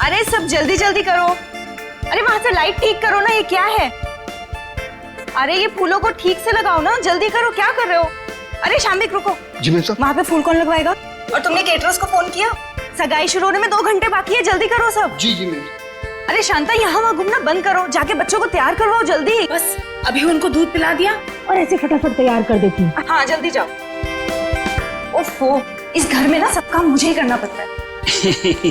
अरे सब जल्दी जल्दी करो। अरे वहां से लाइट ठीक करो ना, ये क्या है? अरे ये फूलों को ठीक से लगाओ ना, जल्दी करो, क्या कर रहे हो? अरे शाम्बिक रुको। जी मैम साहब। वहां पे फूल कौन लगवाएगा? और तुमने केटरर्स को फोन किया? सगाई शुरू होने में 2 घंटे बाकी है, जल्दी करो सब। जी जी मैम। अरे शांता, यहाँ वहाँ घूमना बंद करो, जाके बच्चों को तैयार करवाओ जल्दी। बस अभी उनको दूध पिला दिया और ऐसे फटाफट तैयार कर देती हूँ। हाँ जल्दी जाओ। ओफो, इस घर में ना सब काम मुझे ही करना पड़ता है।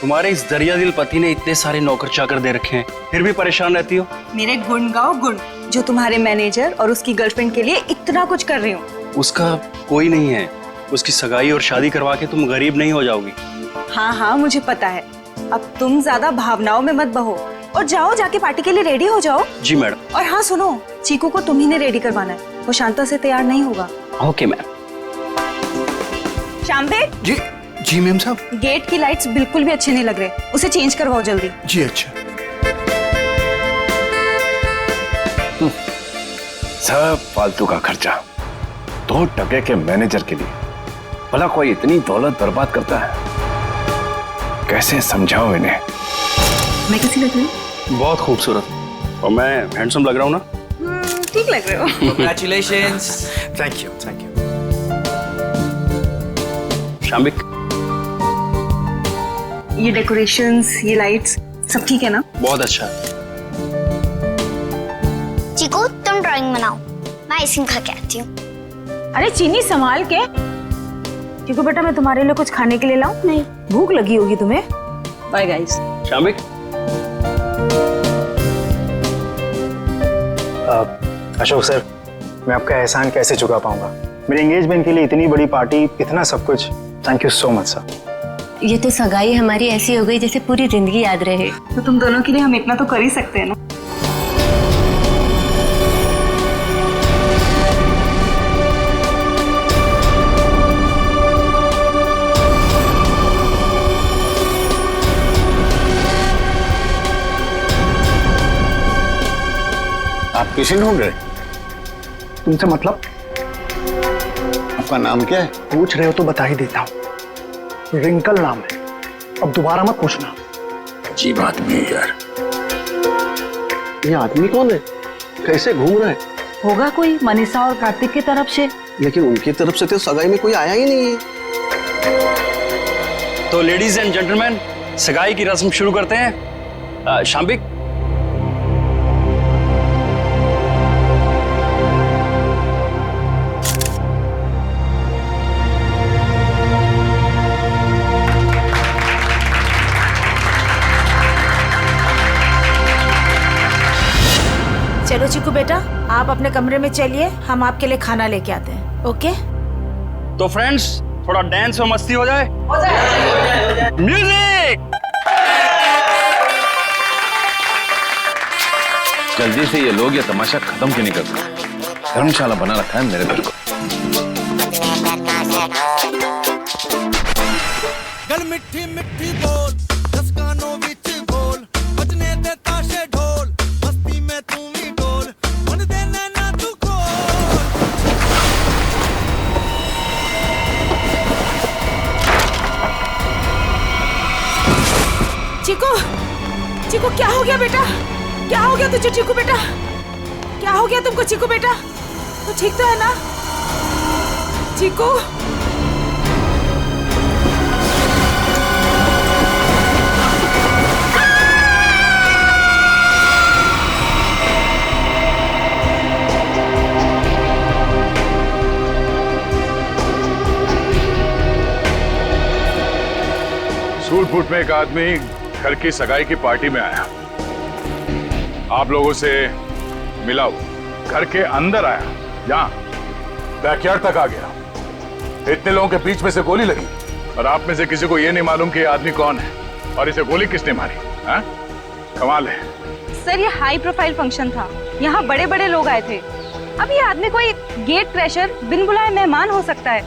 तुम्हारे इस दरिया दिल पति ने इतने सारे नौकर चाकर दे रखे हैं, फिर भी परेशान रहती हो। मेरे गुण गाओ गुण, जो तुम्हारे मैनेजर और उसकी गर्लफ्रेंड के लिए इतना कुछ कर रही हूँ। उसका कोई नहीं है, उसकी सगाई और शादी करवा के तुम गरीब नहीं हो जाओगी। हाँ हाँ मुझे पता है, अब तुम ज्यादा भावनाओं में मत बहो और जाओ, जाके पार्टी के लिए रेडी हो जाओ। जी मैडम। और हाँ सुनो, चीकू को तुम ही ने रेडी करवाना है, वो शांता से तैयार नहीं होगा। Okay ma'am. शाम्बिक। जी जी मैम साहब। गेट की लाइट्स बिल्कुल भी अच्छे नहीं लग रहे, उसे चेंज करवाओ जल्दी। जी अच्छा। सब फालतू का खर्चा 2 टके के मैनेजर के लिए। भला कोई इतनी दौलत बर्बाद करता है? कैसे समझाऊं इन्हें? मैं कैसी लग रही हूँ? बहुत खूबसूरत। और मैं हैंडसम लग रहा हूँ ना? ठीक लग रहे हो। Congratulations. Thank you thank you. Shambik, ये डेकोरेशंस, ये लाइट्स सब ठीक है ना? बहुत अच्छा। चिकू तुम ड्राइंग बनाओ, मैं आइसक्रीम खा के आती हूँ। अरे चीनी संभाल के। चिकू बेटा मैं तुम्हारे लिए कुछ खाने के लिए लाऊं? नहीं, भूख लगी होगी तुम्हें। Bye guys. Shambik, Ashok sir, मैं आपका एहसान कैसे चुका पाऊंगा? मेरे एंगेजमेंट के लिए इतनी बड़ी पार्टी, इतना सब कुछ। Thank you so much sir. ये तो सगाई हमारी ऐसी हो गई जैसे पूरी जिंदगी याद रहे। तो तुम दोनों के लिए हम इतना तो कर ही सकते हैं ना। आप किसी ढूंढ रहे? तुमसे मतलब? आपका नाम क्या है? पूछ रहे हो तो बता ही देता हूँ, रिंकल नाम है, अब दोबारा मत पूछना। अजीब आदमी है यार। ये आदमी कौन है? कैसे घूम रहा है? होगा कोई मनीषा और कार्तिक की तरफ से। लेकिन उनकी तरफ से तो सगाई में कोई आया ही नहीं है। तो लेडीज एंड जेंटलमैन, सगाई की रस्म शुरू करते हैं। शाम्बिक, चलो चिकू बेटा, आप अपने कमरे में चलिए, हम आपके लिए खाना लेके आते हैं। ओके? तो फ्रेंड्स थोड़ा डांस और मस्ती हो जाए। म्यूजिक। जल्दी से ये लोग ये तमाशा खत्म क्यों नहीं करते? धर्मशाला बना रखा है मेरे घर को। गल मिठी मिठी बोल, 10 कानों विच बोल, बजने दे ताशे ढोल, मस्ती में तू भी डोल, मन दे नैना तू खोल। चिकू, चिकू क्या हो गया बेटा? क्या हो गया तुझे चिकू बेटा? क्या हो गया तुमको चिकू बेटा? तो ठीक तो है ना चिकू? सूट बूट में एक आदमी घर की सगाई की पार्टी में आया, आप लोगों से मिला, घर के अंदर आया, यहाँ बैकयार्ड तक आ गया। इतने लोगों के बीच में से गोली लगी और आप में से किसी को ये नहीं मालूम कि ये आदमी कौन है और इसे गोली किसने मारी? हाँ? कमाल है। सर ये हाई प्रोफाइल फंक्शन था, यहाँ बड़े बड़े लोग आए थे। अब ये आदमी कोई गेट क्रैशर, बिन बुलाए मेहमान हो सकता है।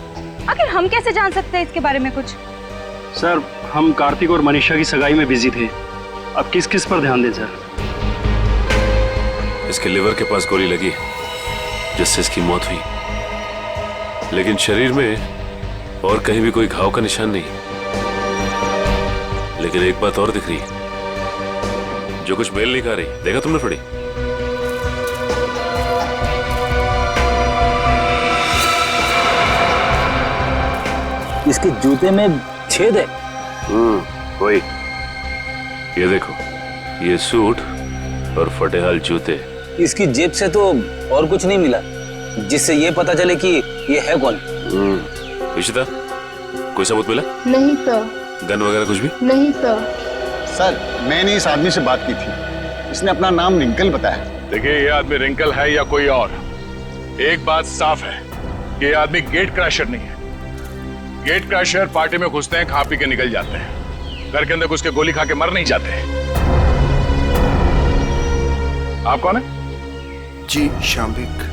आखिर हम कैसे जान सकते हैं इसके बारे में कुछ? सर हम कार्तिक और मनीषा की सगाई में बिजी थे, अब किस किस पर ध्यान दें सर? इसके लिवर के पास गोली लगी जिससे इसकी मौत हुई, लेकिन शरीर में और कहीं भी कोई घाव का निशान नहीं। लेकिन एक बात और दिख रही है, जो कुछ मेल नहीं खा रही, देखा तुमने थोड़ी? इसके जूते में छेद है। वही, ये देखो, ये सूट और फटेहाल जूते। इसकी जेब से तो और कुछ नहीं मिला जिससे ये पता चले कि ये है कौन। इशिता, कोई सबूत मिला? नहीं सर। गन वगैरह कुछ भी? नहीं सर। सर, मैंने इस आदमी से बात की थी, इसने अपना नाम रिंकल बताया। देखिए, ये आदमी रिंकल है या कोई और, एक बात साफ है कि ये आदमी गेट क्रैशर नहीं है। गेट क्रैशर पार्टी में घुसते हैं, खा पी के निकल जाते हैं, घर के अंदर घुस के गोली खा के मर नहीं जाते। आप कौन है? जी शाम्बिक।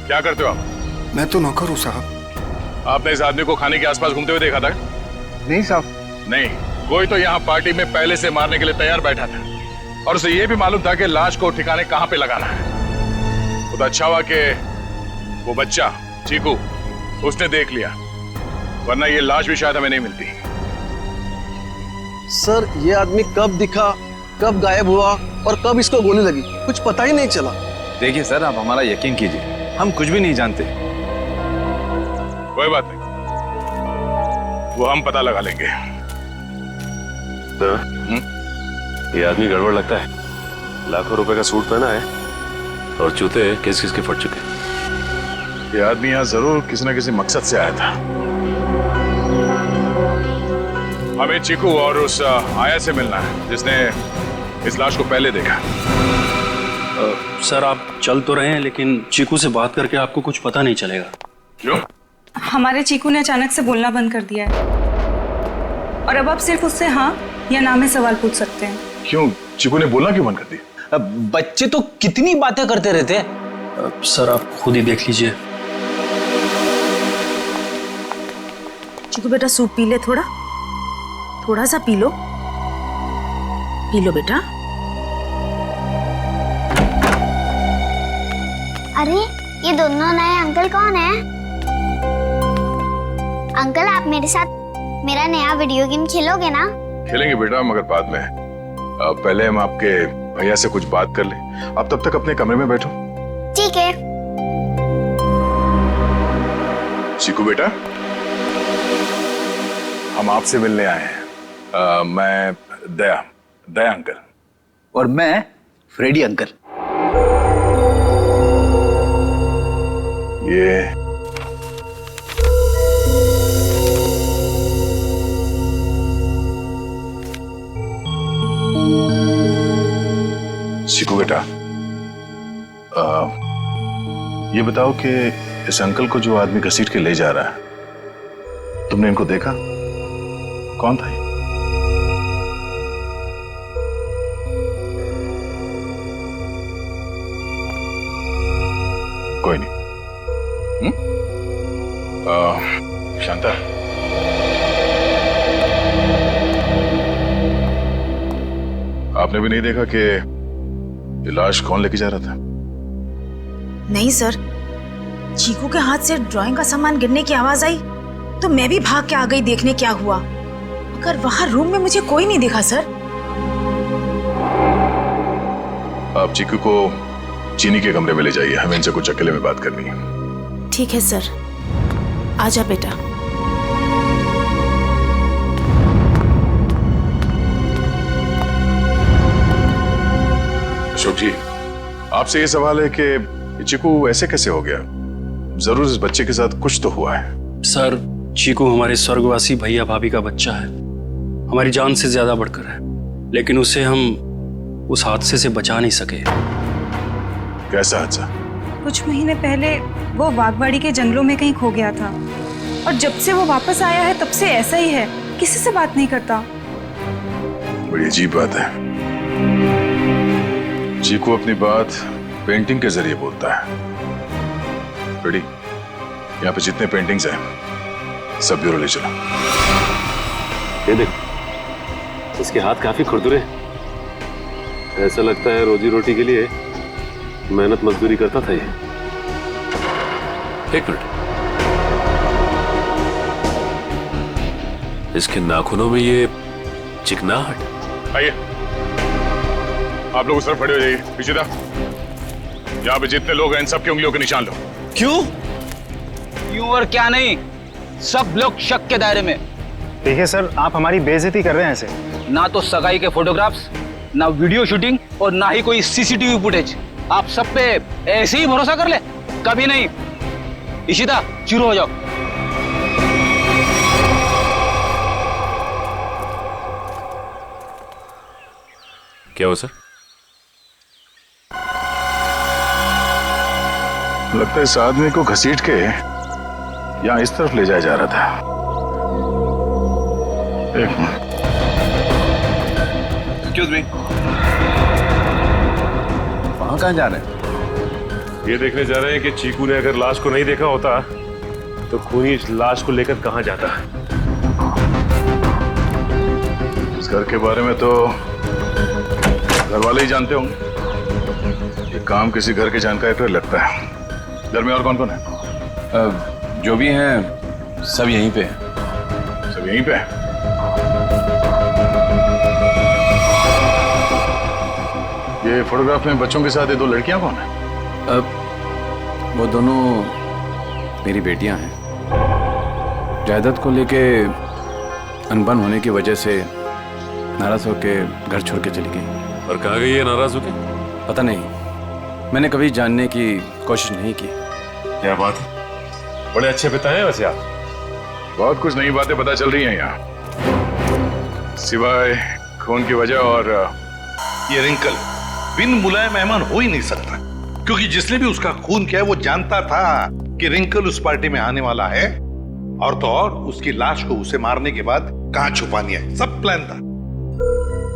क्या करते हो आप? मैं तो नौकर हूँ साहब। आपने इस आदमी को खाने के आसपास घूमते हुए देखा था? नहीं साहब। नहीं, कोई तो यहाँ पार्टी में पहले से मारने के लिए तैयार बैठा था और उसे ये भी मालूम था कि लाश को ठिकाने कहाँ पे लगाना है। तो अच्छा हुआ कि वो बच्चा चीकू उसने देख लिया, वरना ये लाश भी शायद हमें नहीं मिलती। सर, ये आदमी कब दिखा, कब गायब हुआ और कब इसको गोली लगी, कुछ पता ही नहीं चला। देखिए सर, आप हमारा यकीन कीजिए, हम कुछ भी नहीं जानते। कोई बात नहीं, वो हम पता लगा लेंगे। ये आदमी गड़बड़ लगता है। लाखों रुपए का सूट पहना है और जूते किस किस के फट चुके। ये आदमी यहाँ जरूर किसी न किसी मकसद से आया था। हमें चीकू और उस आया से मिलना है जिसने इस लाश को पहले देखा। सर, आप चल तो रहे हैं, लेकिन चीकू से बात करके आपको कुछ पता नहीं चलेगा। क्यों? हमारे चीकू ने अचानक से बोलना बंद कर दिया है और अब आप सिर्फ उससे हाँ या ना में सवाल पूछ सकते हैं। क्यों? चीकू ने बोलना क्यों बंद कर दिया? बच्चे तो कितनी बातें करते रहते हैं। सर, आप खुद ही देख लीजिए। चीकू बेटा सूप पी ले, थोड़ा सा पी लो बेटा। अरे ये दोनों नए अंकल कौन है? अंकल, आप मेरे साथ मेरा नया वीडियो गेम खेलोगे ना? खेलेंगे बेटा, मगर बाद में। पहले हम आपके भैया से कुछ बात कर लें। आप तब तक अपने कमरे में बैठो। ठीक है। चीकू बेटा, हम आपसे मिलने आए हैं। मैं दया अंकल। और मैं फ्रेडी अंकल। ये चीकू बेटा, ये बताओ कि इस अंकल को जो आदमी घसीट के ले जा रहा है, तुमने इनको देखा? कौन था ये? कोई नहीं। शांता, आपने भी नहीं देखा कि ये लाश कौन लेके जा रहा था? नहीं सर, चीकू के हाथ से ड्राइंग का सामान गिरने की आवाज आई तो मैं भी भाग के आ गई देखने क्या हुआ, मगर वहां रूम में मुझे कोई नहीं दिखा सर। आप चीकू को चीनी के कमरे में ले जाइए, हमें इनसे कुछ अकेले में बात करनी है। ठीक है सर, आजा बेटा। अशोक जी, आपसे ये सवाल है कि चीकू ऐसे कैसे हो गया? जरूर इस बच्चे के साथ कुछ तो हुआ है। सर, चीकू हमारे स्वर्गवासी भैया भाभी का बच्चा है, हमारी जान से ज्यादा बढ़कर है, लेकिन उसे हम उस हादसे से बचा नहीं सके। कैसा हादसा? कुछ महीने पहले वो बागवाड़ी के जंगलों में कहीं खो गया था और जब से वो वापस आया है तब से ऐसा ही है, किसी से बात नहीं करता। बड़ी अजीब बात है। चीकू अपनी बात पेंटिंग के जरिए बोलता है। रेडी, यहाँ पे जितने पेंटिंग्स हैं सब ब्यूरो ले चलो। ये देख, इसके हाथ काफी खुरदुरे, ऐसा लगता है रोजी रोटी के लिए मेहनत मजदूरी करता था ये। एक मिनट, इसके नाखूनों में ये चिकनाहट। आइए, आप लोग उस तरफ खड़े हो जाइए। इशिता, यहाँ पे जितने लोग हैं इन सबकी उंगलियों के निशान लो। क्यों? क्यों और क्या नहीं, सब लोग शक के दायरे में। देखिए सर, आप हमारी बेइज्जती कर रहे हैं ऐसे। ना तो सगाई के फोटोग्राफ्स, ना वीडियो शूटिंग और ना ही कोई सीसीटीवी फुटेज। आप सब पे ऐसे ही भरोसा कर ले? कभी नहीं। इशिता, शुरू हो जाओ। क्या हो सर? लगता है इस आदमी को घसीट के यहाँ इस तरफ ले जाया जा रहा था। एक मिनट। एक्सक्यूज मी, वहां कहाँ जा रहे हैं? ये देखने जा रहे हैं कि चीकू ने अगर लाश को नहीं देखा होता तो खूनी इस लाश को लेकर कहाँ जाता। इस घर के बारे में तो घर वाले ही जानते होंगे। ये काम किसी घर के जानकारी पर लगता है। घर में और कौन कौन है? जो भी हैं सब यहीं पे हैं। सब यहीं पे हैं? ये फोटोग्राफ में बच्चों के साथ ये दो लड़कियां कौन है? वो दोनों मेरी बेटियां हैं। जायदाद को लेके अनबन होने की वजह से नाराज होके घर छोड़ के चली गई। और कहाँ गई है नाराज होके? पता नहीं, मैंने कभी जानने की कोशिश नहीं की। क्या बात है, बड़े अच्छे पिता हैं वैसे आप। बहुत कुछ नई बातें पता चल रही हैं यहाँ, सिवाय खून की वजह और ये रिंकल बिन बुलाए मेहमान हो ही नहीं सकता, क्योंकि जिसने भी उसका खून किया है वो जानता था कि रिंकल उस पार्टी में आने वाला है, और तो और उसकी लाश को उसे मारने के बाद कहां छुपानी है, सब प्लान था।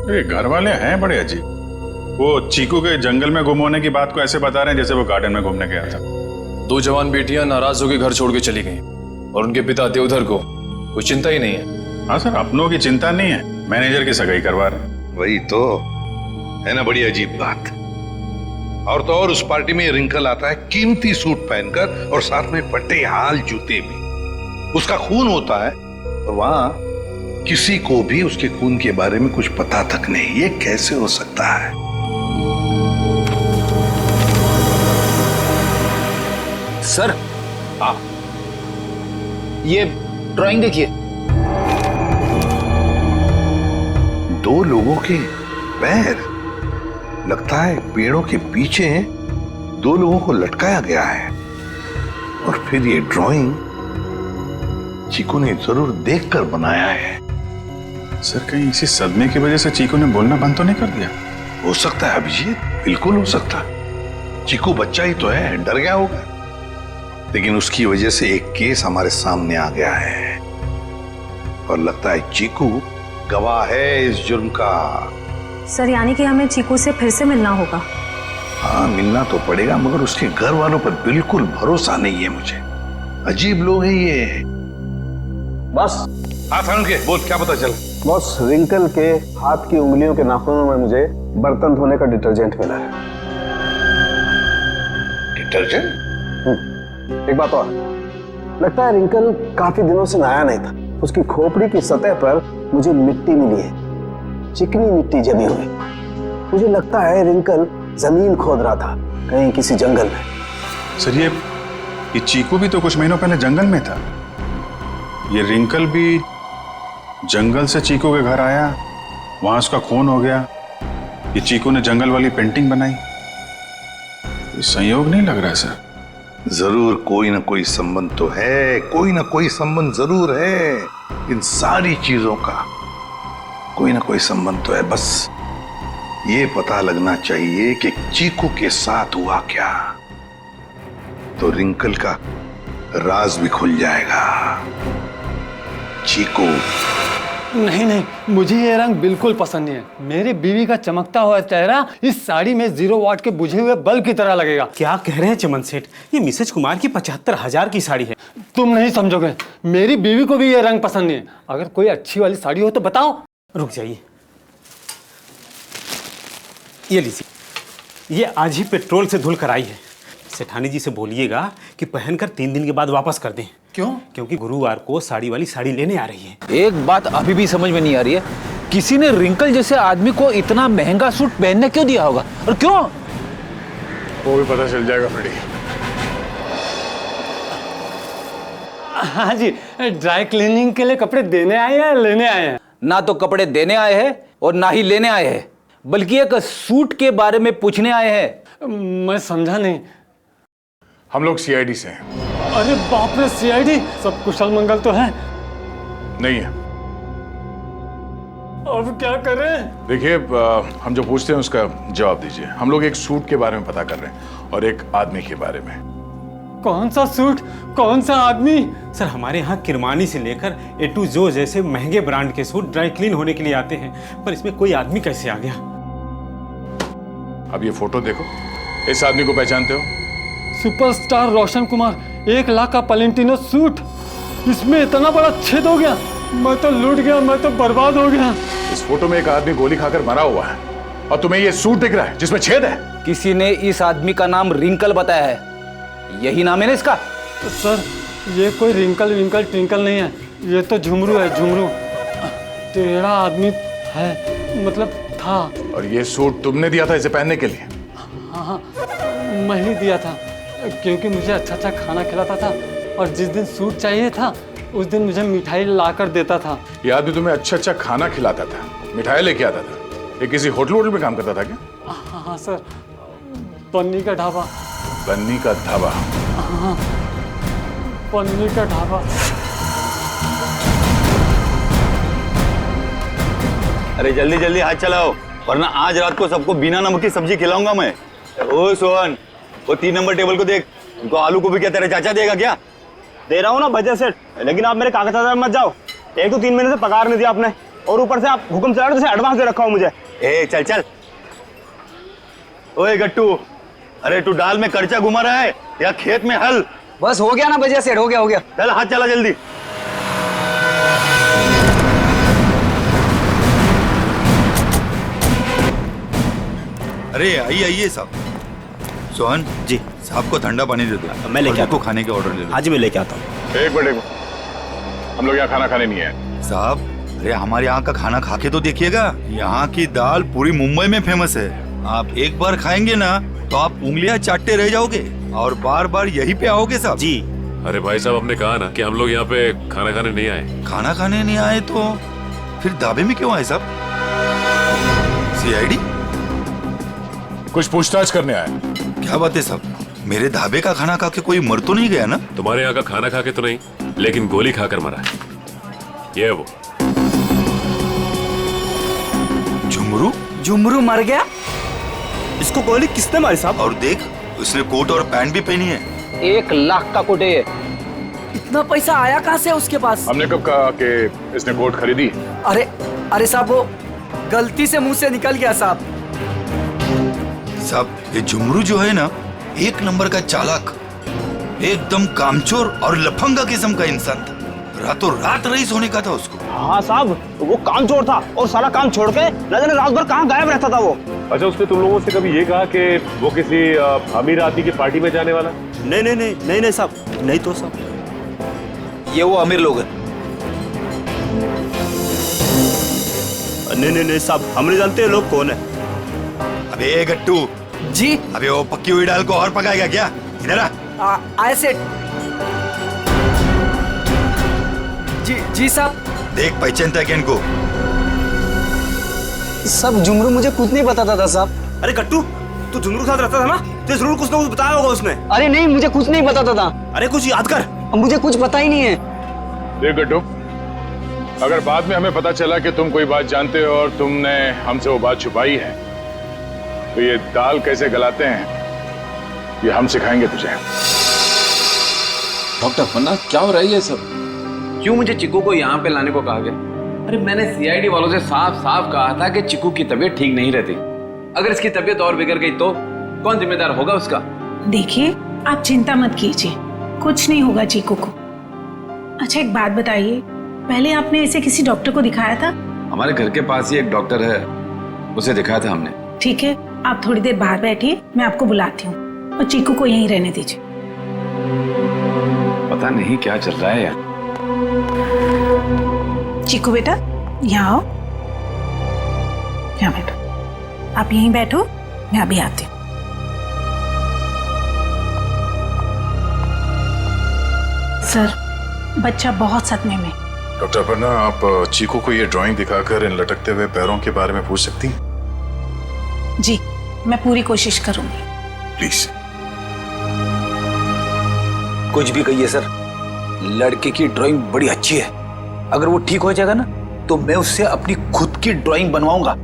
ये घर वाले हैं बड़े अजीब। वो चीकू के जंगल में गुम होने की बात को ऐसे बता रहे हैं जैसे वो गार्डन में घूमने गया था। दो जवान बेटियां नाराज होकर घर छोड़ के चली गईं और उनके पिता देवधर को कोई चिंता ही नहीं है। हाँ सर, अपनों की चिंता नहीं है, मैनेजर की सगाई करवा रहे। वही तो है ना, बड़ी अजीब बात। और तो और उस पार्टी में रिंकल आता है कीमती सूट पहनकर और साथ में फटे हाल जूते भी। उसका खून होता है और वहां किसी को भी उसके खून के बारे में कुछ पता तक नहीं। ये कैसे हो सकता है? सर, ये ड्राइंग देखिए। दो लोगों के पैर, लगता है पेड़ों के पीछे दो लोगों को लटकाया गया है। और फिर ये ड्राइंग चीकू ने जरूर देखकर बनाया है। सर, कहीं इसी सदमे की वजह से चीकू ने बोलना बंद तो नहीं कर दिया? हो सकता है अभिजीत, बिल्कुल हो सकता है। चीकू बच्चा ही तो है, डर गया होगा। लेकिन उसकी वजह से एक केस हमारे सामने आ गया है और लगता है चीकू गवाह है इस जुर्म का। सर, यानी कि हमें चीकू से फिर से मिलना होगा? हाँ, मिलना तो पड़ेगा, मगर उसके घर वालों पर बिल्कुल भरोसा नहीं है मुझे। अजीब लोग हैं ये। बस हाँ सारण के बोल, क्या पता चला? बॉस, रिंकल के हाथ की उंगलियों के नाखूनों में मुझे बर्तन धोने का डिटर्जेंट मिला है। डिटर्जेंट? एक बात और, लगता है रिंकल काफी दिनों से नहाया नहीं था। उसकी खोपड़ी की सतह पर मुझे मिट्टी मिली है, चिकनी मिट्टी जमी हुई। मुझे लगता है रिंकल जमीन खोद रहा था कहीं किसी जंगल में। सर, ये चीकू भी तो कुछ महीनों पहले जंगल में था। ये रिंकल भी जंगल से चीकू के घर आया, वहां उसका खून हो गया। ये चीकू ने जंगल वाली पेंटिंग बनाई। ये संयोग नहीं लग रहा है सर। जरूर कोई ना कोई संबंध तो है, कोई ना कोई संबंध जरूर है। इन सारी चीजों का कोई ना कोई संबंध तो है। बस ये पता लगना चाहिए कि चीकू के साथ हुआ क्या, तो रिंकल का राज भी खुल जाएगा। चीकू, नहीं नहीं, मुझे ये रंग बिल्कुल पसंद नहीं है। मेरी बीवी का चमकता हुआ चेहरा इस साड़ी में 0 वाट के बुझे हुए बल्ब की तरह लगेगा। क्या कह रहे हैं चमन सेठ, ये मिसेज कुमार की 75,000 की साड़ी है। तुम नहीं समझोगे, मेरी बीवी को भी ये रंग पसंद नहीं है। अगर कोई अच्छी वाली साड़ी हो तो बताओ। रुक जाइए, ये लीजिए, ये आज ही पेट्रोल से धुल कर आई है। सेठानी जी से बोलिएगा कि पहनकर 3 दिन के बाद वापस कर दें। क्यों? क्योंकि गुरुवार को साड़ी वाली साड़ी लेने आ रही है। एक बात अभी भी समझ में नहीं आ रही है, किसी ने रिंकल जैसे आदमी को इतना महंगा सूट पहनने क्यों दिया होगा और क्यों? वो भी पता चल जाएगा फ्रेडी। हाँ जी, ड्राई क्लीनिंग के लिए कपड़े देने आए हैं या लेने आए हैं? ना तो कपड़े देने आए हैं और ना ही लेने आए हैं, बल्कि एक सूट के बारे में पूछने आए हैं। मैं समझा नहीं। हम लोग सीआईडी से हैं। अरे बाप रे, सीआईडी? सब कुशल मंगल तो है? नहीं है। अब क्या करें? देखिए, हम जो पूछते हैं उसका जवाब दीजिए। हम लोग एक सूट के बारे में पता कर रहे हैं और एक आदमी के बारे में। कौन सा सूट, कौन सा आदमी? सर, हमारे यहाँ किरमानी से लेकर ए टू जो जैसे महंगे ब्रांड के सूट ड्राई क्लीन होने के लिए आते हैं, पर इसमें कोई आदमी कैसे आ गया? अब ये फोटो देखो, इस आदमी को पहचानते हो? सुपरस्टार रोशन कुमार, 1 लाख का पलेंटिनो सूट, इसमें इतना बड़ा छेद हो गया। मैं तो लूट गया, मैं तो बर्बाद हो गया। इस फोटो में एक आदमी गोली खाकर मरा हुआ है और तुम्हें ये सूट दिख रहा है जिसमें छेद है। किसी ने इस आदमी का नाम रिंकल बताया है, यही नाम है ना इसका? सर, ये कोई रिंकल विंकल ट्विंकल नहीं है, ये तो झुमरू है, झुमरू। टेढ़ा आदमी है, मतलब था। और ये सूट तुमने दिया था इसे पहनने के लिए? हाँ, मैं ही दिया था, क्योंकि मुझे अच्छा अच्छा खाना खिलाता था और जिस दिन सूट चाहिए था उस दिन मुझे मिठाई लाकर देता था। ये आदमी तुम्हें अच्छा अच्छा खाना खिलाता था, मिठाई लेके आता था। ये किसी होटल में काम करता था क्या? हाँ सर, पन्नी का ढाबा। बन्नी का ढाबा? हाँ, पन्नी का ढाबा। अरे जल्दी जल्दी हाथ चलाओ, वरना आज रात को सबको बिना नमक की सब्जी खिलाऊंगा मैं। ओ सोहन, वो 3 नंबर टेबल को देख, उनको आलू को भी क्या तेरा चाचा देगा क्या? दे रहा हूँ ना बजट सेट, लेकिन आप मेरे कागजात में मत जाओ। एक तो 3 महीने से पगार नहीं दिया आपने, और ऊपर से आप हुक्म चला रहे, एडवांस दे रखा हो मुझे। ए चल चल। ओए गट्टू, अरे तू डाल में कर्चा घुमा रहा है या खेत में हल? बस हो गया ना बजट सेट, हो गया हो गया। चल हाथ चला जल्दी। अरे आइए आइए साहब। सोहन जी, साहब को ठंडा पानी दे दो। मैं लेके आता हूं। खाने के ऑर्डर ले लो। आज मैं लेके आता हूँ। एक मिनट, हम लोग यहाँ खाना खाने नहीं आए साहब। अरे हमारे यहाँ का खाना खा के तो देखिएगा, यहाँ की दाल पूरी मुंबई में फेमस है। आप एक बार खाएंगे ना तो आप उंगलियां चाटते रह जाओगे और बार बार यहीं पे आओगे साहब जी। अरे भाई साहब, हमने कहा ना कि हम लोग यहाँ पे खाना खाने नहीं आए। खाना खाने नहीं आए तो फिर ढाबे में क्यों आए साहब? सीआईडी? कुछ पूछताछ करने आए। क्या बात है साहब, मेरे ढाबे का खाना खा के कोई मर तो नहीं गया ना? तुम्हारे यहाँ का खाना खा के तो नहीं, लेकिन गोली खाकर मरा है। ये वो झुमरू? झुमरू मर गया? इसको गोली किसने मारी साहब? और देख, उसने कोट और पैंट भी पहनी है। 1 लाख का कोट है ये। इतना पैसा आया कहाँ से उसके पास? हमने कब कहा कि इसने कोट खरीदी? अरे अरे साहब, वो गलती से मुंह से निकल गया साहब। साहब, ये झुमरू जो है ना, 1 नंबर का चालाक, एकदम कामचोर और लफंगा किस्म का इंसान था। रातों रात रईस होने का था उसको। हाँ साहब, वो कामचोर था और सारा काम छोड़ के न जाने रात भर कहाँ गायब रहता था वो। अच्छा, उसने तुम लोगों से कभी ये कहा कि वो किसी अमीर आदमी की पार्टी में जाने वाला? नहीं नहीं नहीं नहीं नहीं साहब, नहीं तो साहब ये वो अमीर लोग हैं। नहीं नहीं नहीं साहब, हम नहीं जानते लोग कौन है। अबे गट्टू जी। अबे वो पक्की हुई दाल को और पकाएगा क्या? इधर आ। आए सेठ जी। जी साहब। देख, पहचानता है क्या इनको? सब झुमरू मुझे कुछ नहीं बताता था साहब। अरे कट्टू, तू झुमरू के साथ रहता था ना, तो जरूर कुछ ना कुछ बताया होगा उसने। अरे नहीं, मुझे कुछ नहीं बताता था। अरे कुछ याद कर। मुझे कुछ पता ही नहीं है। देख गट्टू, अगर बाद में हमें पता चला कि तुम कोई बात जानते हो और तुमने हमसे वो बात छुपाई है, तो ये दाल कैसे गलाते हैं ये हम सिखाएंगे तुझे। डॉक्टर फन्ना, क्या हो रहा है ये सब? क्यों मुझे चिकू को यहाँ पे लाने को कहा गया? अरे मैंने सीआईडी वालों से साफ साफ कहा था कि चिकू की तबीयत ठीक नहीं रहती। अगर इसकी तबीयत और बिगड़ गई तो कौन जिम्मेदार होगा उसका? देखिए, आप चिंता मत कीजिए, कुछ नहीं होगा चीकू को। अच्छा एक बात बताइए, पहले आपने ऐसे किसी डॉक्टर को दिखाया था? हमारे घर के पास ही एक डॉक्टर है, उसे दिखाया था हमने। ठीक है, आप थोड़ी देर बाहर बैठिए, मैं आपको बुलाती हूँ, और चीकू को यहीं रहने दीजिए। पता नहीं क्या चल रहा है यार। चीकू बेटा, यहाँ आओ। यहाँ बैठो, आप यहीं बैठो, मैं अभी आती हूँ। सर, बच्चा बहुत सदमे में। डॉक्टर अपर्णा, आप चीकू को ये ड्राइंग दिखाकर इन लटकते हुए पैरों के बारे में पूछ सकती हैं? जी, मैं पूरी कोशिश करूंगी। प्लीज। कुछ भी कहिए सर, लड़के की ड्राइंग बड़ी अच्छी है। अगर वो ठीक हो जाएगा ना तो मैं उससे अपनी खुद की ड्राइंग बनवाऊंगा।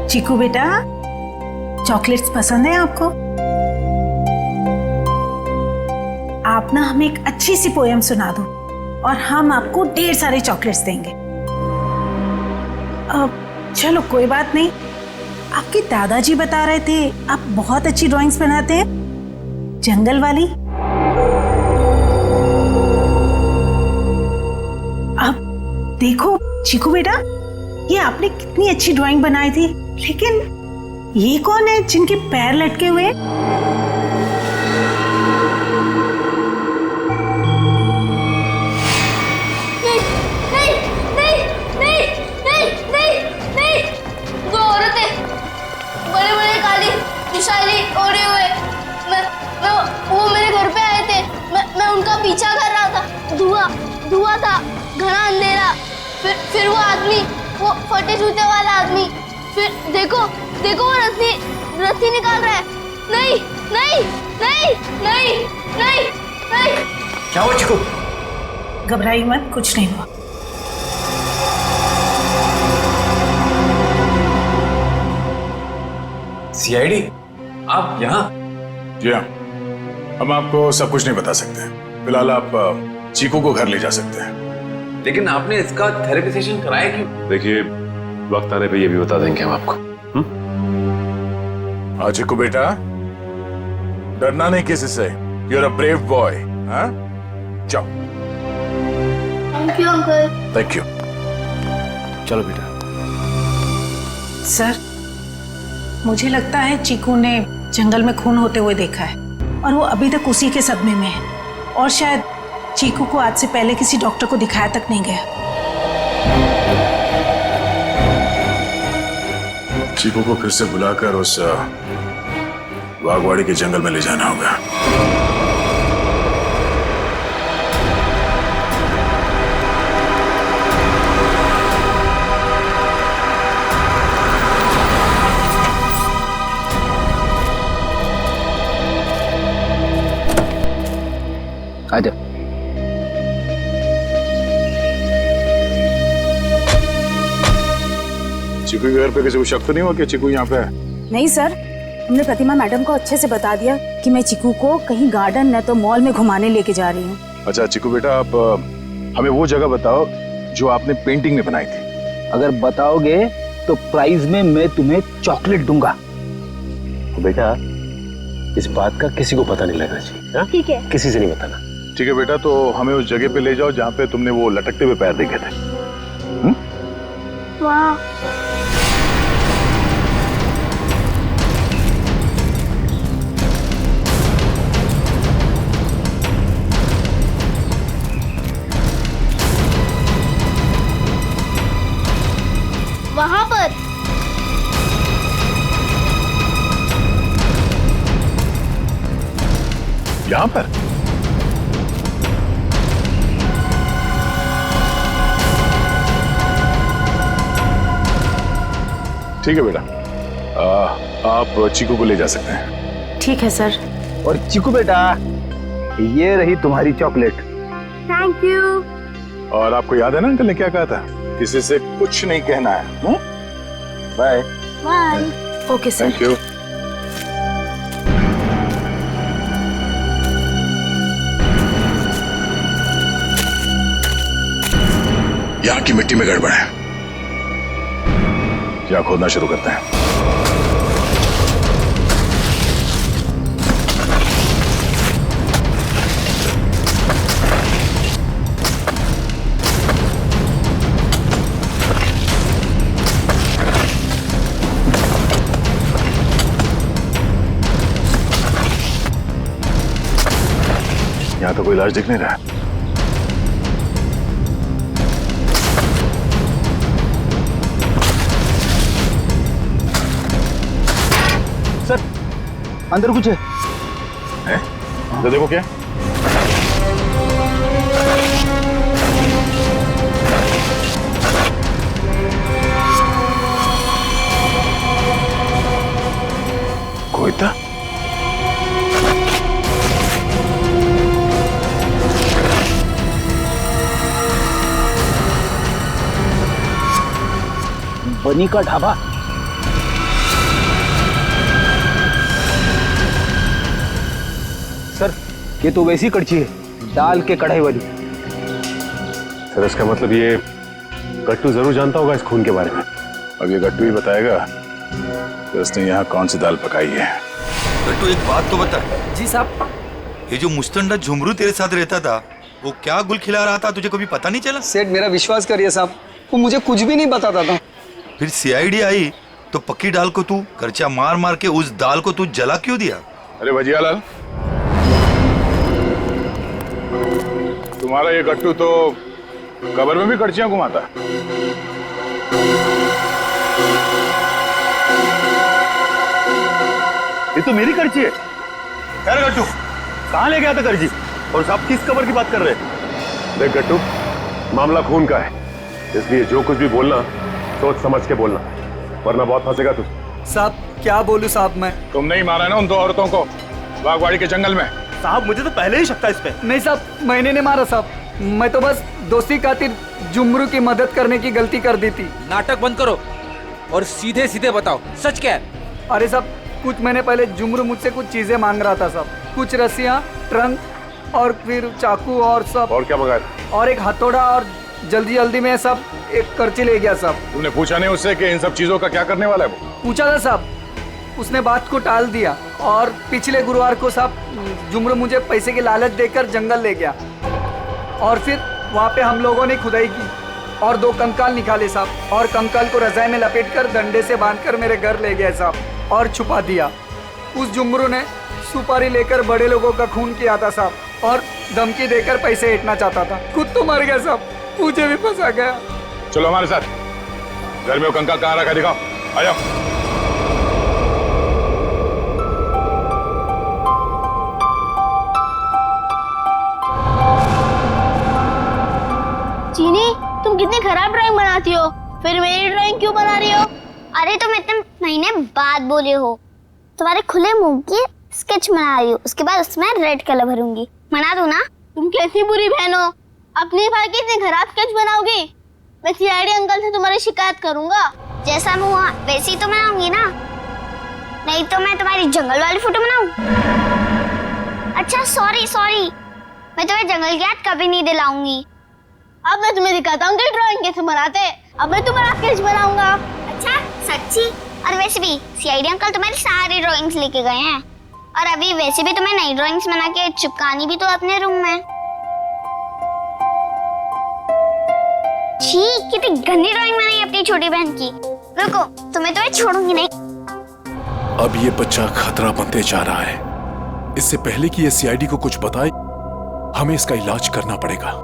चीकू बेटा, चॉकलेट्स पसंद है आपको? आप ना हमें एक अच्छी सी पोएम सुना दो और हम आपको ढेर सारे चॉकलेट्स देंगे। चलो कोई बात नहीं, आपके दादाजी बता रहे थे आप बहुत अच्छी ड्राइंग्स बनाते हैं, जंगल वाली। अब देखो चीकू बेटा, ये आपने कितनी अच्छी ड्राइंग बनाई थी, लेकिन ये कौन है जिनके पैर लटके हुए हैं? वो मेरे घर पे आए थे, मैं उनका पीछा कर रहा था। धुआं था, घना अंधेरा। फिर वो आदमी, वो फटे जूते वाला आदमी, फिर देखो वो रस्सी निकाल रहा है। नहीं नहीं नहीं नहीं नहीं नहीं। क्या हुआ चिकू? घबराइए मत, कुछ नहीं हुआ। सीआईडी, आप यहाँ? जी हाँ, हम आपको सब कुछ नहीं बता सकते। फिलहाल आप चीकू को घर ले जा सकते हैं। लेकिन आपने इसका थेरेपी सेशन कराया क्यों? देखिए, वक्त आने पे ये भी बता देंगे हम आपको। हाँ चीकू बेटा, डरना नहीं किसी से। You are a brave boy. हाँ, जाओ। Thank you uncle. Thank you. चलो बेटा। सर, मुझे लगता है चीकू ने जंगल में खून होते हुए देखा है और वो अभी तक उसी के सदमे में है, और शायद चीकू को आज से पहले किसी डॉक्टर को दिखाया तक नहीं गया। चीकू को फिर से बुलाकर उस बागवाड़ी के जंगल में ले जाना होगा। आजा। चीकू के घर पे किसी को शक तो नहीं हुआ कि चीकू यहाँ पे है? नहीं सर, हमने प्रतिमा मैडम को अच्छे से बता दिया कि मैं चीकू को कहीं गार्डन न तो मॉल में घुमाने लेके जा रही हूँ। अच्छा चीकू बेटा, आप हमें वो जगह बताओ जो आपने पेंटिंग में बनाई थी। अगर बताओगे तो प्राइज में मैं तुम्हें चॉकलेट दूंगा। तो बेटा, इस बात का किसी को पता नहीं लगना चाहिए। ठीक है, किसी से नहीं बताना। ठीक है बेटा, तो हमें उस जगह पे ले जाओ जहाँ पे तुमने वो लटकते हुए पैर देखे थे। वाह, वहां पर। यहाँ पर? ठीक है बेटा, आप चीकू को ले जा सकते हैं। ठीक है सर। और चीकू बेटा, ये रही तुम्हारी चॉकलेट। Thank you. और आपको याद है ना अंकल ने क्या कहा था? किसी से कुछ नहीं कहना है। Bye. Bye. Okay sir. Thank you. यहाँ की मिट्टी में गड़बड़ है, क्या खोदना शुरू करते हैं। यहाँ तो कोई लाश दिख नहीं रहा है। अंदर कुछ है। तो देखो क्या कोई था। बनी का ढाबा। सर ये तो वैसी कड़छी है, दाल के कढ़ाई वाली। सर इसका मतलब ये गट्टू जरूर जानता होगा इस खून के बारे में। अब ये गट्टू ही बताएगा कि उसने यहाँ कौन सी दाल पकाई है। गट्टू एक बात तो बता। जी साहब। ये जो मुस्तंडा झुमरू तेरे साथ रहता था वो क्या गुल खिला रहा था, तुझे कभी पता नहीं चला? सेठ मेरा विश्वास करिए साहब, वो मुझे कुछ भी नहीं बताता था। फिर सीआईडी आई तो पक्की दाल को तू करचा मार मार के उस दाल को तू जला क्यों दिया? अरे भजियालाल, तुम्हारा ये गट्टू तो कब्र में भी कड़चियां घुमाता। ये तो मेरी कड़ची है। यार गट्टू कहाँ ले गया था कड़ची, और साहब किस कब्र की बात कर रहे हैं? देख गट्टू, मामला खून का है, इसलिए जो कुछ भी बोलना सोच समझ के बोलना, वरना बहुत फंसेगा तू। साहब क्या बोलूं साहब मैं? तुम नहीं मारा ना उन दो औरतों को बागवाड़ी के जंगल में? साहब मुझे तो पहले ही शक था इस पे। नहीं साहब, मैंने नहीं मारा साहब, मैं तो बस दोस्ती खातिर जुमरू की मदद करने की गलती कर दी थी। नाटक बंद करो और सीधे सीधे बताओ सच क्या है। अरे साहब कुछ महीने पहले जुमरू मुझसे कुछ चीजें मांग रहा था साहब, कुछ रस्सियाँ, ट्रंक और फिर चाकू और सब। और क्या मंगाया? और एक हथौड़ा, और जल्दी जल्दी में सब एक करची ले गया साहब। तुमने पूछा नहीं उससे कि इन सब चीजों का क्या करने वाला है वो? पूछा था साहब, उसने बात को टाल दिया और पिछले गुरुवार को साहब जुमरू मुझे पैसे की लालच देकर जंगल ले गया, और फिर वहाँ पे हम लोगों ने खुदाई की और 2 कंकाल निकाले साहब, और कंकाल को रजाई में लपेटकर डंडे से बांधकर मेरे घर ले गए साहब और छुपा दिया। उस जुमरू ने सुपारी लेकर बड़े लोगों का खून किया था साहब, और धमकी देकर पैसे ऐंठना चाहता था। खुद तो मर गया साहब, मुझे भी फंसा गया। चलो हमारे साथ, घर में वो कंकाल कहाँ रखा दिखाओ, आ जाओ। चीनी तुम कितनी खराब ड्राइंग बनाती हो, फिर मेरी ड्राइंग क्यों बना रही हो? अरे तुम इतने महीने बाद बोले हो, तुम्हारे खुले मुंह की स्केच बना रही हूँ, उसके बाद उसमें रेड कलर भरूंगी, बना दूं ना? तुम कैसी बुरी बहन हो, अपनी भाई की इतनी खराब स्केच बनाओगी? मैं सीआईडी अंकल से तुम्हारी शिकायत करूंगा। जैसा मुंह हुआ वैसे ही तो बनाऊंगी ना, नहीं तो मैं तुम्हारी जंगल वाली फोटो बनाऊं? अच्छा सॉरी, मैं तुम्हें जंगल की याद कभी नहीं दिलाऊंगी। अब मैं तुम्हें दिखाता हूँ कि ड्राइंग कैसे बनाते हैं। अब मैं तुम्हारा स्केच बनाऊंगा। अच्छा सच्ची? और वैसे भी सीआईडी अंकल तुम्हारी सारी ड्राइंग्स लेके गए हैं, और अभी वैसे भी तुम्हें नई ड्राइंग्स बना के चिपकानी भी तो अपने रूम में। छी, कितनी गंदी ड्राइंग बनाई अपनी छोटी बहन की। रुको, तुम्हें तो मैं छोड़ूंगी नहीं। अब ये बच्चा खतरा बनते जा रहा है, इससे पहले कि ये सीआईडी को कुछ बताए हमें इसका इलाज करना पड़ेगा।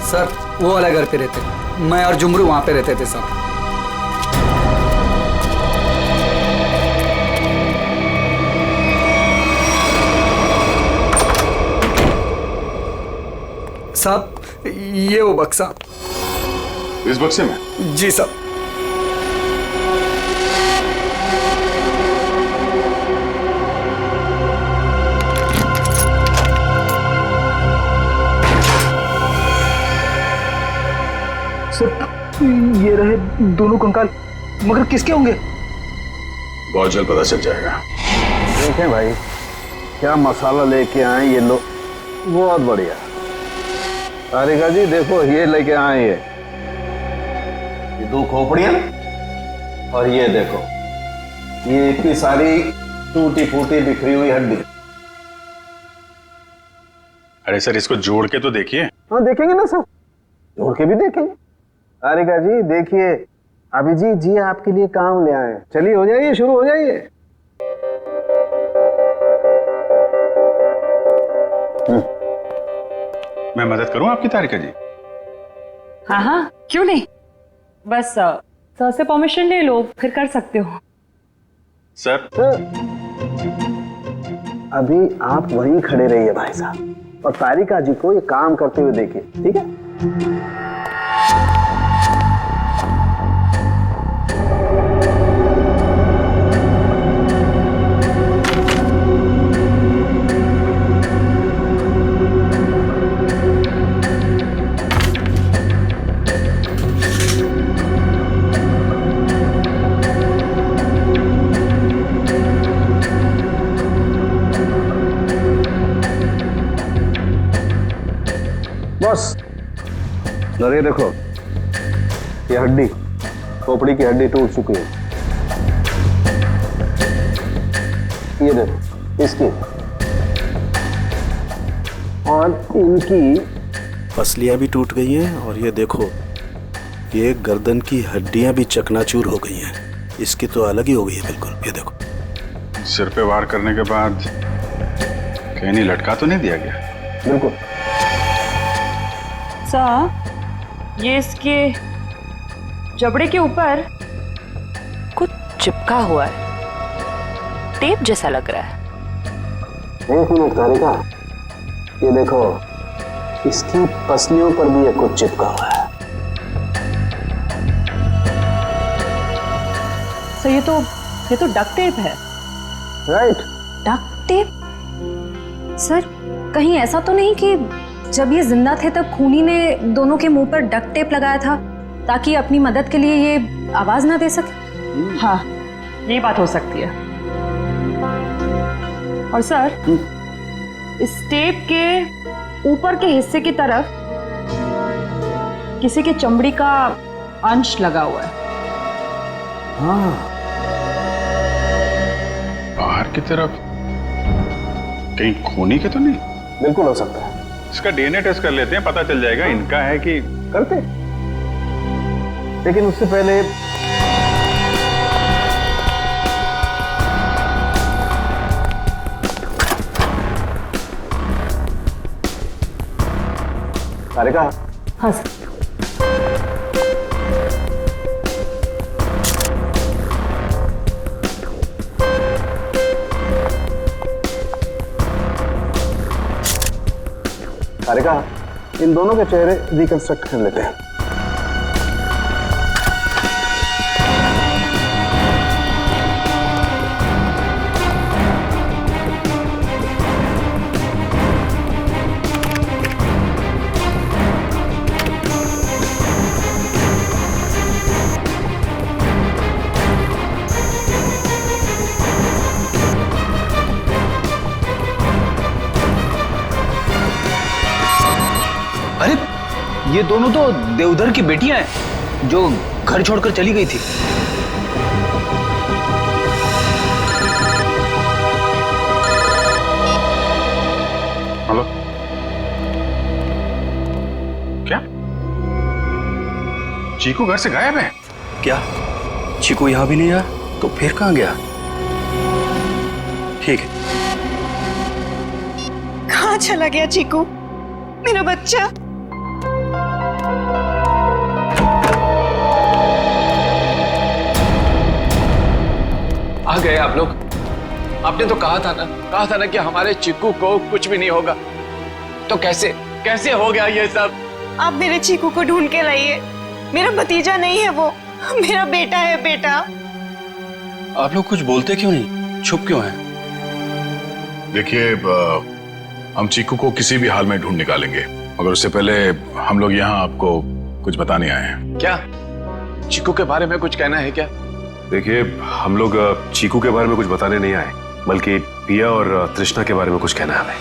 सर वो वाला घर पे रहते, मैं और जुमरू वहाँ पे रहते थे साहब। साहब ये वो बक्सा। इस बक्से में? जी साहब। ये रहे दोनों कंकाल, मगर किसके होंगे? बहुत जल्द पता चल जाएगा। देखें भाई क्या मसाला लेके आए ये लोग, बहुत बढ़िया। तारिका जी देखो ये लेके आए ये 2 खोपड़ियां, और ये देखो ये इतनी सारी टूटी फूटी बिखरी हुई हड्डी। अरे सर इसको जोड़ के तो देखिए। हाँ देखेंगे ना सर, जोड़ के भी देखेंगे। तारिका जी देखिए, अभिजीत जी आपके लिए काम ले आए। चलिए हो जाइए, शुरू हो जाइए। मैं मदद करूं आपकी तारिका जी? हाँ हाँ, क्यों नहीं, बस सर से परमिशन ले लो, फिर कर सकते हो। सर अभी आप वहीं खड़े रहिए भाई साहब, और तारिका जी को ये काम करते हुए देखिए, ठीक है? बस ये देखो, ये हड्डी, खोपड़ी की हड्डी टूट चुकी है। ये देखो इसकी, और इनकी पसलियां भी टूट गई हैं, और ये देखो ये गर्दन की हड्डियां भी चकनाचूर हो गई हैं। इसकी तो अलग ही हो गई है बिल्कुल। ये देखो, सिर पे वार करने के बाद कहीं नहीं लटका तो नहीं दिया गया? बिल्कुल। सर, ये इसके जबड़े के ऊपर कुछ चिपका हुआ है, टेप जैसा लग रहा है। एक मिनट तारिका, ये देखो इसकी पसलियों पर भी ये कुछ चिपका हुआ है। सर ये तो डक्ट टेप है। Right, duct tape? सर कहीं ऐसा तो नहीं कि जब ये जिंदा थे तब खूनी ने दोनों के मुंह पर डक्ट टेप लगाया था ताकि अपनी मदद के लिए ये आवाज ना दे सके? हाँ, ये बात हो सकती है। और सर, इस टेप के ऊपर के हिस्से की तरफ किसी के चमड़ी का अंश लगा हुआ है। हाँ, बाहर की तरफ कहीं खूनी के तो नहीं? बिल्कुल हो सकता है। इसका डीएनए टेस्ट कर लेते हैं, पता चल जाएगा इनका है कि। करते, लेकिन उससे पहले तारिका। हाँ सर। तारिका, इन दोनों के चेहरे रिकंस्ट्रक्ट कर लेते हैं। अरे ये दोनों तो देवधर की बेटियां हैं जो घर छोड़कर चली गई थी। हेलो, क्या चीकू घर से गायब है? क्या चीकू यहाँ भी नहीं आया? तो फिर कहाँ गया? ठीक है। कहाँ चला गया चीकू, मेरा बच्चा? आ गए आप लोग। आपने तो कहा था ना कि हमारे चिक्कू को कुछ भी नहीं होगा। तो कैसे हो गया ये सब? आप मेरे चीकू को ढूंढ के लाइए। मेरा भतीजा नहीं है वो, मेरा बेटा है, बेटा। आप लोग कुछ बोलते क्यों नहीं, चुप क्यों हैं? देखिए, हम चीकू को किसी भी हाल में ढूंढ निकालेंगे, मगर उससे पहले हम लोग यहाँ आपको कुछ बताने आए हैं। क्या चिक्कू के बारे में कुछ कहना है क्या? देखिए, हम लोग चीकू के बारे में कुछ बताने नहीं आए, बल्कि पिया और तृष्णा के बारे में कुछ कहना है हमें।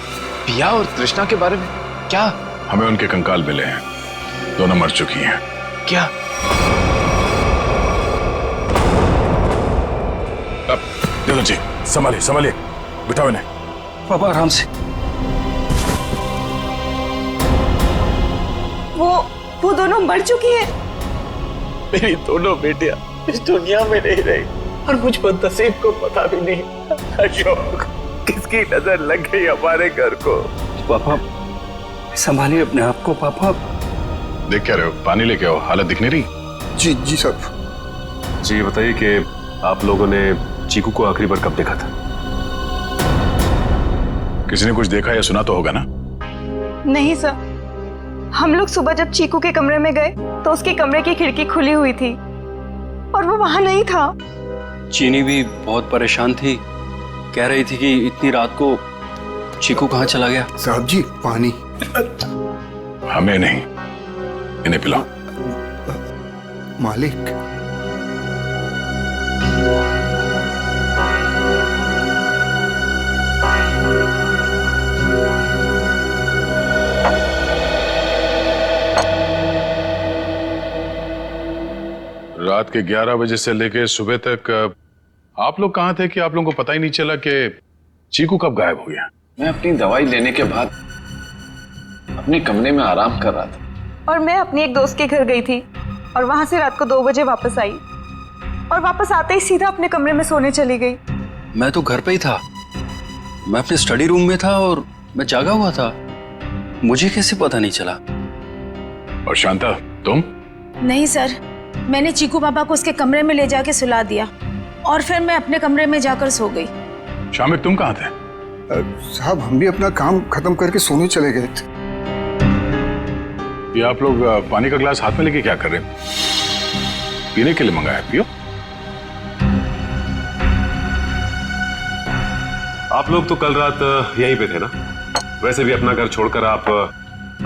पिया और तृष्णा के बारे में क्या? हमें उनके कंकाल मिले हैं, दोनों मर चुकी हैं। क्या? देवधर जी, संभालिए, बिठाओ इन्हें। पापा आराम से। वो दोनों मर चुकी है। मेरी दोनों बेटियां इस दुनिया में नहीं रही और मुझ बदनसीब को पता भी नहीं। अशोक, किसकी नजर लग गई हमारे घर को? पापा संभालिए अपने आप को। पापा देख क्या रहे हो? पानी लेके आओ, हालत दिख नहीं रही। जी जी साहब। जी ये बताइए कि आप लोगों ने चीकू को आखिरी बार कब देखा था? किसी ने कुछ देखा या सुना तो होगा ना? नहीं सर, हम लोग सुबह जब चीकू के कमरे में गए तो उसके कमरे की खिड़की खुली हुई थी और वो वहां नहीं था। चीनी भी बहुत परेशान थी, कह रही थी कि इतनी रात को चीकू कहाँ चला गया। साहब जी पानी। हमें नहीं, इन्हें पिलाओ। मालिक। रात के 11 बजे से लेके सुबह तक आप लोग कहाँ थे कि आप लोगों को पता ही नहीं चला कि चीकू कब गायब हो गया? मैं अपनी दवाई लेने के बाद अपने कमरे में आराम कर रहा था और मैं अपनी एक दोस्त के घर गई थी और वहां से रात को 2 बजे वापस आई और वापस आते ही सीधा अपने कमरे में सोने चली गई। मैं तो घर पे ही था, मैं अपने स्टडी रूम में था और मैं जागा हुआ था, मुझे कैसे पता नहीं चला? और शांता तुम? नहीं सर, मैंने चीकू पापा को उसके कमरे में ले जाके सुला दिया और फिर मैं अपने कमरे में जाकर सो गई। शामिक तुम कहाँ थे? साहब हम भी अपना काम खत्म करके सोने चले गए थे। ये आप लोग पानी का गिलास हाथ में लेके क्या कर रहे हो? पीने के लिए मंगाया, पियो। आप लोग तो कल रात यहीं पे थे ना? वैसे भी अपना घर छोड़कर आप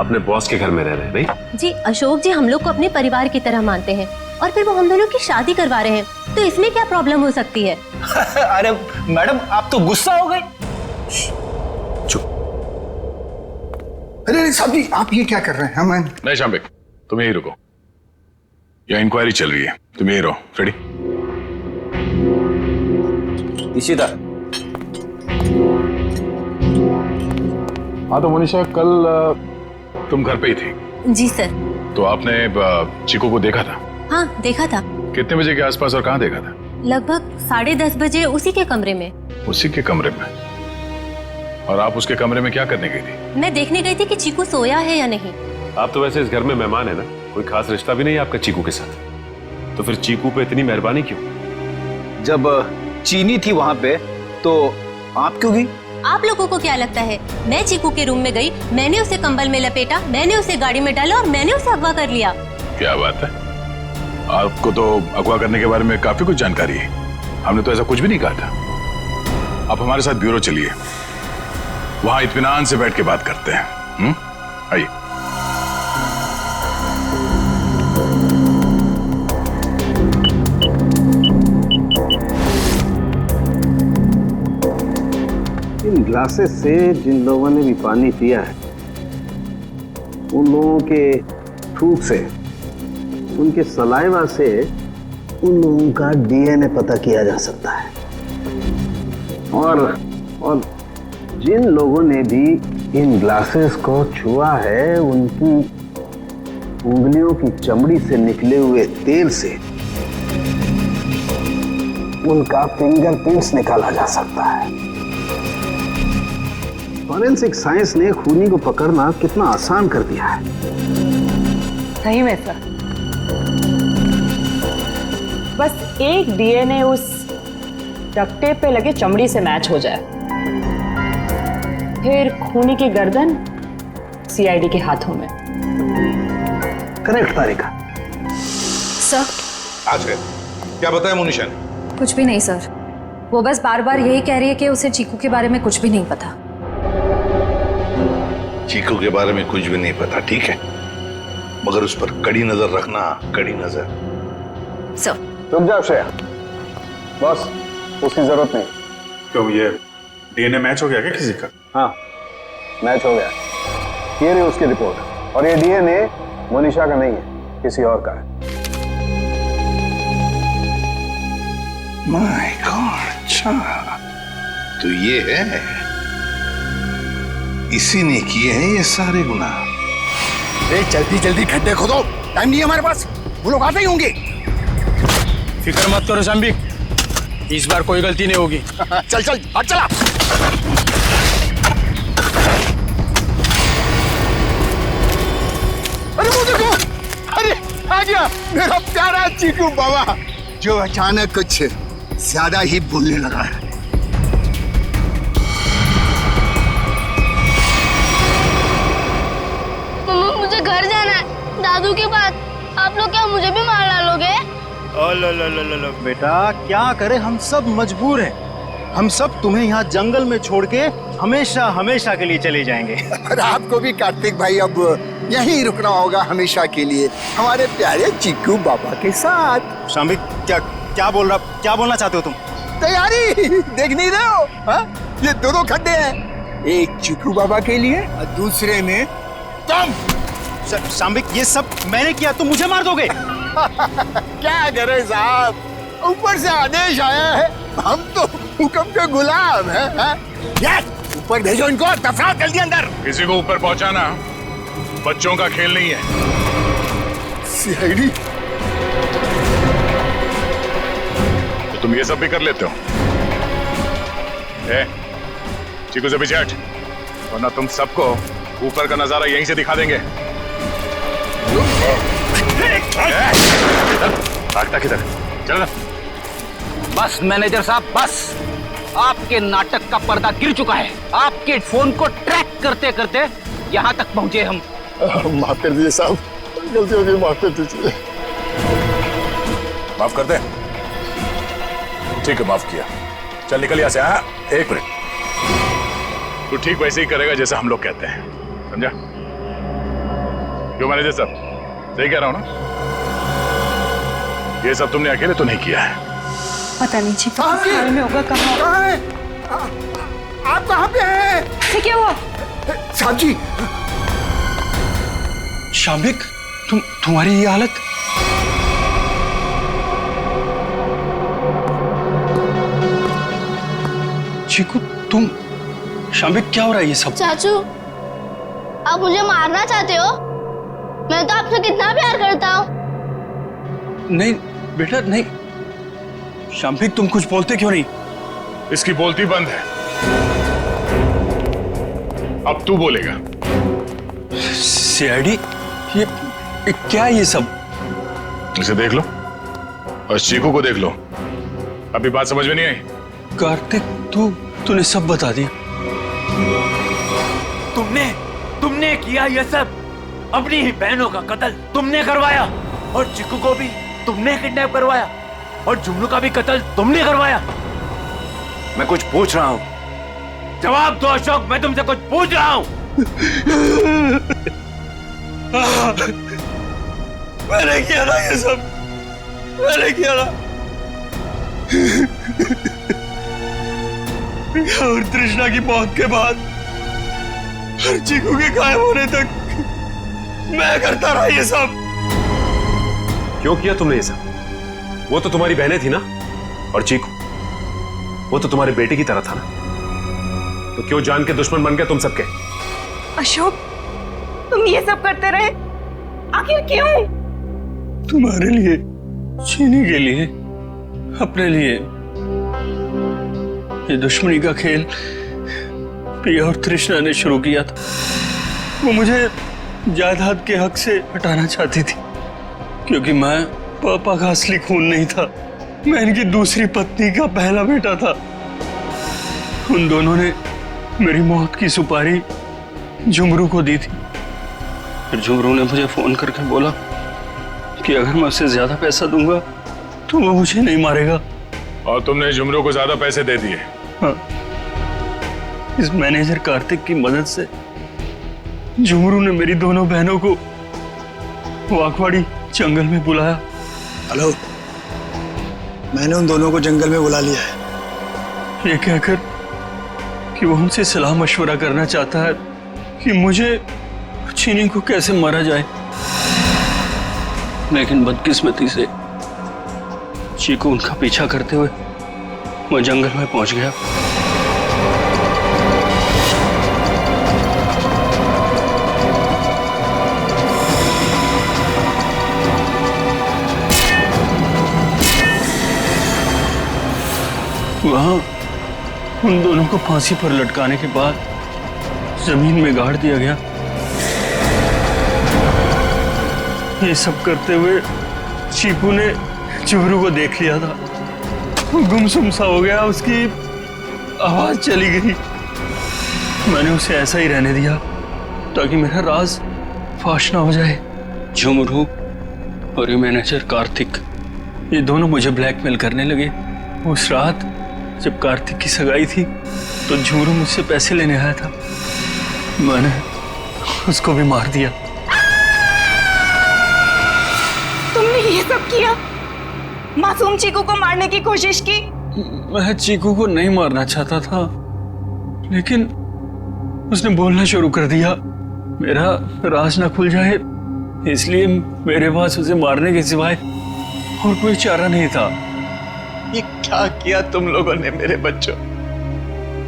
अपने बॉस के घर में रह रहे हैं, नहीं? जी अशोक जी हम लोग को अपने परिवार की तरह मानते हैं और फिर वो हम दोनों की शादी करवा रहे हैं, तो इसमें क्या प्रॉब्लम हो सकती है? अरे मैडम आप तो गुस्सा हो गए। अरे साहब जी आप ये क्या कर रहे हैं? हम नहीं शामिक तुम यही रुको, यह इंक्वायरी चल रही है, तुम यही रहो। फ्रेडी। इशिता। हाँ तो मनीषा कल तुम घर पे ही थी? जी सर। तो आपने चीकू को देखा था? हाँ देखा था। कितने बजे के आसपास और कहाँ देखा था? लगभग 10:30 बजे उसी के कमरे में। उसी के कमरे में? और आप उसके कमरे में क्या करने गई थी? मैं देखने गई थी कि चीकू सोया है या नहीं। आप तो वैसे इस घर में मेहमान है ना, कोई खास रिश्ता भी नहीं है आपका चीकू के साथ, तो फिर चीकू पे इतनी मेहरबानी क्यों? जब चीनी थी वहां पे तो आप क्यों गई? आप लोगों को क्या लगता है मैं चीकू के रूम में गई, मैंने उसे कंबल में लपेटा, मैंने उसे गाड़ी में डाला और मैंने उसे अगवा कर लिया? क्या बात है, आपको तो अगवा करने के बारे में काफी कुछ जानकारी है। हमने तो ऐसा कुछ भी नहीं कहा था। आप हमारे साथ ब्यूरो चलिए, वहां इत्मीनान से बैठ के बात करते हैं। आइए। इन ग्लासेस से जिन लोगों ने भी पानी पिया है उन लोगों के थूक से, उनके सलाइवा से उन लोगों का डीएनए पता किया जा सकता है। और जिन लोगों ने भी इन ग्लासेस को छुआ है उनकी उंगलियों की चमड़ी से निकले हुए तेल से उनका फिंगरप्रिंट्स निकाला जा सकता है। फॉरेंसिक साइंस ने खूनी को पकड़ना कितना आसान कर दिया है। सही में सर, बस एक डीएनए उस डक्ट टेप पे लगे चमड़ी से मैच हो जाए, फिर खूनी की गर्दन सीआईडी के हाथों में। करेक्ट तारिका। सर आज है क्या बताया मोनिशा ने? कुछ भी नहीं सर, वो बस बार बार यही कह रही है कि उसे चीकू के बारे में कुछ भी नहीं पता। चीकू के बारे में कुछ भी नहीं पता, ठीक है, मगर उस पर कड़ी नजर रखना, कड़ी नजर। सर रुक जाओ श्रेया, बस उसकी जरूरत नहीं। क्यों, ये डीएनए मैच हो गया क्या किसी का? हाँ मैच हो गया, ये रही उसकी रिपोर्ट। और ये डीएनए मोनिशा का नहीं है, किसी और का है। माय गॉड, अच्छा तो ये है, इसी ने किए हैं ये सारे गुनाह। जल्दी जल्दी खड्डे खोदो, टाइम नहीं है हमारे पास, वो लोग आते ही होंगे। फिक्र मत करो शाम्बिक, इस बार कोई गलती नहीं होगी। चल चल हट चला। अरे वो देखो आ गया मेरा प्यारा चीकू बाबा, जो अचानक कुछ ज्यादा ही बोलने लगा है। मुझे घर जाना है दादू के पास। आप लोग क्या मुझे भी मार डालोगे? बेटा क्या करे, हम सब मजबूर हैं। हम सब तुम्हें यहाँ जंगल में छोड़ के हमेशा हमेशा के लिए चले जाएंगे। और आपको भी कार्तिक भाई अब यहीं रुकना होगा हमेशा के लिए, हमारे प्यारे चीकू बाबा के साथ। शाम्बिक क्या बोलना चाहते हो तुम? तैयारी देख नहीं रहे हो? हा? ये दोनों खड्डे हैं, एक चीकू बाबा के लिए और दूसरे में तुम। शाम्बिक ये सब मैंने किया, तुम मुझे मार दोगे? क्या करे साहब, ऊपर से आदेश आया है, हम तो हुक्म के गुलाम हैं। ऊपर भेजो इनको, दफनाओ जल्दी अंदर। किसी को ऊपर पहुंचाना बच्चों का खेल नहीं है। सीआईडी तो तुम ये सब भी कर लेते हो? चीकू से पीछे हट, वरना तुम सबको ऊपर का नजारा यहीं से दिखा देंगे। भागता किधर? चल। बस मैनेजर साहब, बस आपके नाटक का पर्दा गिर चुका है। आपके फोन को ट्रैक करते करते यहाँ तक पहुंचे हम। माफ कर दीजिए साहब, गलती हो गई, माफ कर दीजिए। माफ कर दे? ठीक है, माफ किया। चल निकल यहाँ से। हाँ, एक मिनट, तू ठीक वैसे ही करेगा जैसा हम लोग कहते हैं, समझा? क्यों मैनेजर साहब, सही कह रहा हूँ ना? ये सब तुमने अकेले तो नहीं किया है। पता नहीं जी घर में होगा। कहाँ है? आप कहाँ पे हैं? क्या हुआ? साहब जी। शाम्बिक, तुम्हारी ये हालत? चीकू, तुम? शाम्बिक क्या हो रहा है ये सब? चाचू, आप मुझे मारना चाहते हो? मैं तो आपसे कितना प्यार करता हूँ। नहीं बेटा नहीं। शाम्बिक, तुम कुछ बोलते क्यों नहीं? इसकी बोलती बंद है, अब तू बोलेगा। सीआईडी, ये क्या है ये सब? इसे देख लो और चीकू को देख लो। अभी बात समझ में नहीं आई? कार्तिक, तूने सब बता दिया। तुमने किया ये सब। अपनी ही बहनों का कत्ल तुमने करवाया, और चिक्कू को भी तुमने किडनैप करवाया, और जुमरू का भी कत्ल तुमने करवाया। मैं कुछ पूछ रहा हूँ, जवाब दो अशोक, मैं तुमसे कुछ पूछ रहा हूँ। मैंने किया ना ये सब, मैंने किया ना। और तृष्णा की मौत के बाद और चीकू के गायब होने तक मैं करता रहा ये सब। क्यों किया तुमने ये सब? वो तो तुम्हारी बहनें थी ना, और चीकू वो तो तुम्हारे बेटे की तरह था ना, तो क्यों जान के दुश्मन बन गए तुम सबके? अशोक, तुम ये सब करते रहे, आखिर क्यों? तुम्हारे लिए, चीनी के लिए, अपने लिए। ये दुश्मनी का खेल प्रिया और तृष्णा ने शुरू किया था। वो मुझे जायदाद के हक से हटाना चाहती थी, क्योंकि मैं पापा का असली खून नहीं था, मैं इनकी दूसरी पत्नी का पहला बेटा था। उन दोनों ने मेरी मौत की सुपारी झुमरू को दी थी। फिर झुमरू ने मुझे फोन करके बोला कि अगर मैं उसे ज्यादा पैसा दूंगा तो वो मुझे नहीं मारेगा। और तुमने झुमरू को ज्यादा पैसे दे दिए? हाँ, इस मैनेजर कार्तिक की मदद से झुमरू ने मेरी दोनों बहनों को वाकवाड़ी जंगल में बुलाया। हेलो, मैंने उन दोनों को जंगल में बुला लिया है। ये कहकर कि वो उनसे सलाह मशवरा करना चाहता है कि मुझे चीनी को कैसे मारा जाए। लेकिन बदकिस्मती से चीकू उनका पीछा करते हुए वो जंगल में पहुंच गया। वहां उन दोनों को फांसी पर लटकाने के बाद जमीन में गाड़ दिया गया। ये सब करते हुए चीकू ने झुमरू को देख लिया था। वो गुमसुम सा हो गया, उसकी आवाज चली गई। मैंने उसे ऐसा ही रहने दिया ताकि मेरा राज फाश ना हो जाए। झुमरू और ये मैनेजर कार्तिक, ये दोनों मुझे ब्लैकमेल करने लगे। उस रात जब कार्तिक की सगाई थी तो झुमरू मुझसे पैसे लेने आया था। मैंने उसको भी मार दिया। तुमने ये सब किया? मासूम चीकू को मारने की कोशिश की? मैं चीकू को नहीं मारना चाहता था, लेकिन उसने बोलना शुरू कर दिया। मेरा राज ना खुल जाए, इसलिए मेरे पास उसे मारने के सिवाय और कोई चारा नहीं था। ये क्या किया तुम लोगों ने मेरे बच्चों?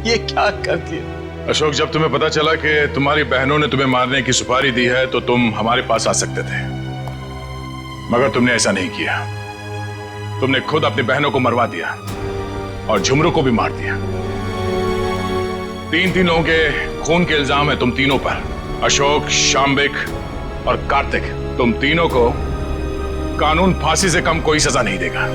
ये क्या कर दिया? अशोक, जब तुम्हें पता चला कि तुम्हारी बहनों ने तुम्हें मारने की सुपारी दी है तो तुम हमारे पास आ सकते थे, मगर तुमने ऐसा नहीं किया। तुमने खुद अपनी बहनों को मरवा दिया और झुमरू को भी मार दिया। तीन लोगों के खून के इल्जाम है तुम तीनों पर। अशोक, शाम्बिक और कार्तिक, तुम तीनों को कानून फांसी से कम कोई सजा नहीं देगा।